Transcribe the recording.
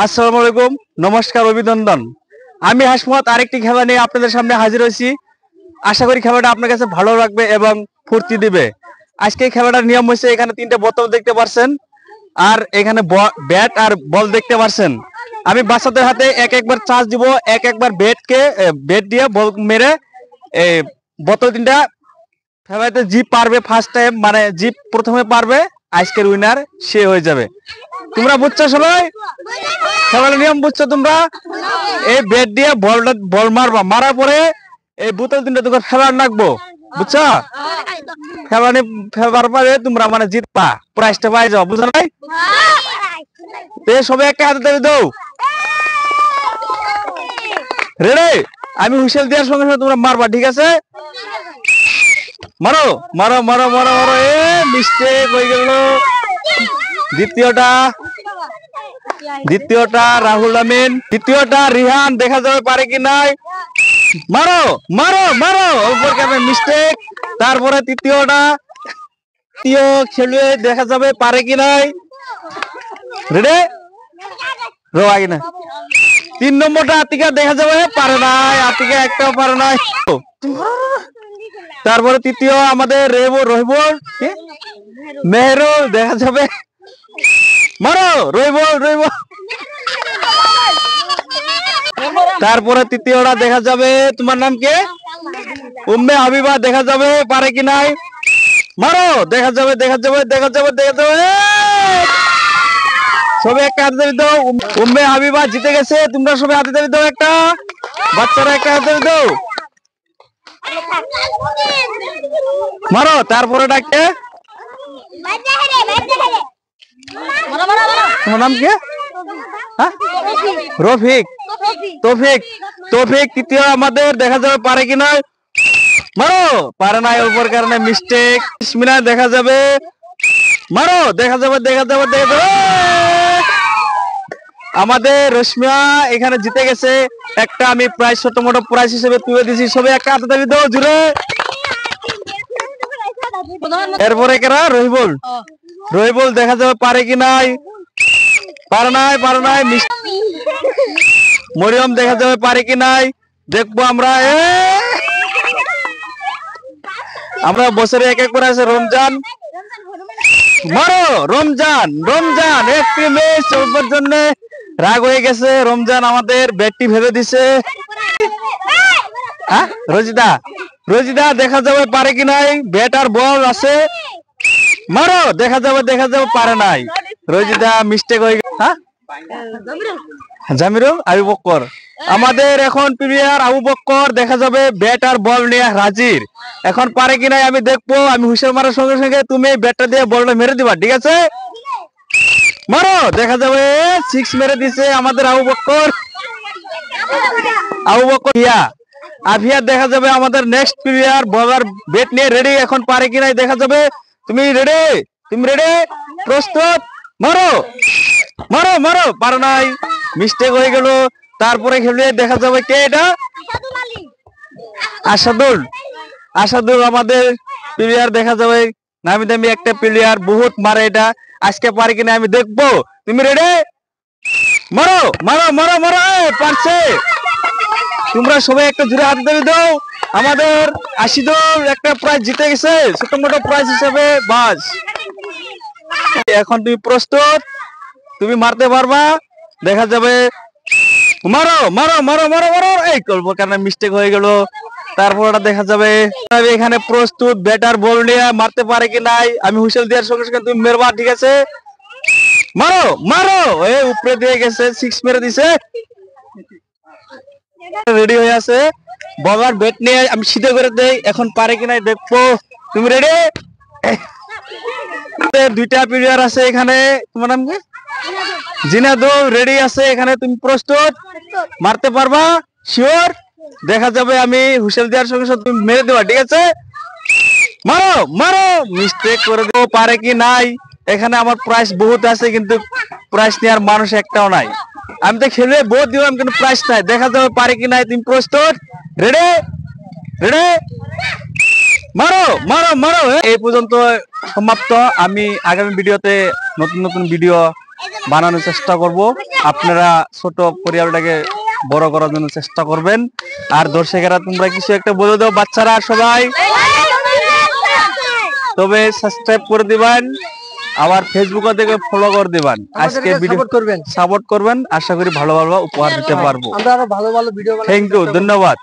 আসসালামু আলাইকুম, নমস্কার, অভিনন্দন। আমি হাসমত আরেকটি খেলা নিয়ে আপনাদের সামনে হাজির হয়েছি। আশা করি খেলাটা আপনার কাছে ভালো লাগবে এবং ফুর্তি দিবে। আজকে খেলাটার নিয়ম হচ্ছে, এখানে 3টে বোতল দেখতে পাচ্ছেন, আর এখানে ব্যাট আর বল দেখতে পাচ্ছেন। আমি বাচ্চাদের হাতে একবার চার্জ দিব, একবার ব্যাট দিয়ে বল মেরে এই বোতল 3টা ফেলাইতে জিপ পারবে ফার্স্ট টাইম, মানে জিপ প্রথমে পারবে, আজকের উইনার সে হয়ে যাবে। তোমরা বুঝছো সবাই? খেলার নিয়ম বুঝছো তোমরা? এই ব্যাট দিয়ে বল মারবা, মারার পরে এই বোতল 3টা তোকে ফেলার রাখবো, বুঝছো? ফেলার পরে তোমরা মানে জিতবা, প্রাইজটা পাই যাও, বুঝছো নাই? সবাই একটা হাতে ধরে দাও। রেডি? আমি হুইসেল দেওয়ার সঙ্গে সঙ্গে তোমরা মারবা, ঠিক আছে? মারো মারো মারো মারো মারো। মিস্টেক হয়ে গেল। দ্বিতীয়টা রাহুল আমিন, তৃতীয়টা রিহান, দেখা যাবে পারে কি নাই। মারো মারো মারো, উপর কেন মিস্টেক। তারপরে তৃতীয় খেলুয়ে, দেখা যাবে পারে কি নাই। রেডি? রো আগে না। 3 নম্বরটা আতিকা, দেখা যাবে পারে নাই, আতিকা একটাও পারে নাই। তারপরে তৃতীয় আমাদের রহিবুল মেহরুল, দেখা যাবে। মারো রহিবুল। তারপরে তৃতীয়টা দেখা যাবে, তোমার নাম কে? উম্মে হাবিবা, দেখা যাবে পারে কি নাই। মারো, দেখা যাবে। সবাই একটা হাতে দাও। উম্মে হাবিবা জিতে গেছে। তোমরা সবাই হাতে দাও, একটা বাচ্চারা একটা হাতে দাও। মারো। তারপরে ডাকতে, তোমার নাম কি? রফিক। তৌফিক তৃতীয় আমাদের, দেখা যাবে পারে কি নয়। মারো, পারে নাই, উপর কারণে মিস্টেক। ইসমিনা, দেখা যাবে। মারো, দেখা যাবে। আমাদের রশ্মিয়া এখানে জিতে গেছে। একটা আমি প্রাইজ, ছোট মোটো প্রাইজ হিসেবে তুলে দিছি। সবাই একটা হাতে দাবি দাও জুড়ে। এরপরে কেরা? রহিবুল, দেখা যাবে পারে কি নাই। পারে নাই। মরিয়ম, দেখা যাবে পারে কি নাই, দেখবো আমরা। বছরে একবার আছে রমজান। মারো, রমজান একটি ম্যাচ ওর জন্য রাগ হয়ে গেছে। রমজান আমাদের ব্যাটটি ভেবে দিছে। রোজিদা, দেখা যাবে পারে কি নাই, ব্যাট আর বল আছে। মারো, দেখা যাবে পারে নাই। রোজিদা মিস্টেক হয়ে গেছে। জামিরুল, আবু বক্কর আমাদের এখন প্লেয়ার। আবু বক্কর, দেখা যাবে ব্যাট আর বল নিয়ে হাজির। এখন পারে কি নাই আমি দেখবো। আমি হুইসেল মারার সঙ্গে সঙ্গে তুমি ব্যাটটা দিয়ে বলটা মেরে দিবা, ঠিক আছে? মারো, দেখা যাবে 6 মেরে দিছে আমাদের আবু বক্কর। আভিয়া, দেখা যাবে আমাদের নেক্সট প্লেয়ার। বলার ব্যাট নিয়ে রেডি। এখন পারে কি নাই দেখা যাবে। তুমি রেডি? প্রস্তুত? মারো। পারে নাই, মিস্টেক হয়ে গেল। তারপরে খেলে দেখা যাবে কে এটা? আসাদুল আমাদের প্লেয়ার, দেখা যাবে নামি দামি একটা প্লেয়ার, বহুত মারে এটা। আজকে পারে কিনা আমি দেখবো। তুমি রেডি? মারো। পারছে। তোমরা সবাই একটা জোরে হাতে ধরে দাও। আমাদের আশিদুল একটা প্রাইজ জিতে গেছে, ছোট মোটো প্রাইজ হিসেবে। বাস, এখন তুমি প্রস্তুত? তুমি মারতে পারবা, দেখা যাবে। মারো। এই করবো কেন, মিস্টেক হয়ে গেল। তারপর দেখা যাবে। এখানে প্রস্তুত, ব্যাটার বল নিয়ে মারতে পারে কি নাই। আমি হুইসেল দেওয়ার সঙ্গে সঙ্গে তুমি মেরবা, ঠিক আছে? মারো। উপরে দিয়ে গেছে, 6 মেরে দিছে। রেডি হয়ে আছে। বলার ব্যাট নিয়ে আমি সিধে করে দেই। এখন পারে কি নাই দেখবো। তুমি রেডি? 2টা প্লেয়ার আছে এখানে। তোমার নাম কি? জিনাদুল, রেডি আছে এখানে। তুমি প্রস্তুত? মারতে পারবা? শিওর? দেখা যাবে আমি হুইসেল দেওয়ার সঙ্গে সঙ্গে তুমি মেরে দেবা, ঠিক আছে? মারো। মিস্টেক করে দেবো, পারে কি নাই। এখানে আমার প্রাইস বহুত আছে, কিন্তু প্রাইস নেওয়ার মানুষ একটাও নাই। আমি তো খেলে বহুত দিলাম, কিন্তু প্রাইস নাই। দেখা যাবে পারে কি নাই। তুমি প্রস্তুত? রেডি? মারো। এই পর্যন্ত সমাপ্ত। আমি আগামী ভিডিওতে নতুন ভিডিও বানানোর চেষ্টা করব। আপনারা ছোট পরিবারটাকে বড় করার জন্য চেষ্টা করবেন। আর দর্শকেরা তোমরা কিছু একটা বলে দাও, বাচ্চারা সবাই তবে সাবস্ক্রাইব করে দিবেন, আবার ফেসবুকে থেকে ফলো করে দিবেন। আজকে ভিডিও সাপোর্ট করবেন, আশা করি ভালো ভালো উপহার দিতে পারবো। আমরা আরো ভালো ভালো ভিডিও বানাবো। থ্যাংক ইউ, ধন্যবাদ।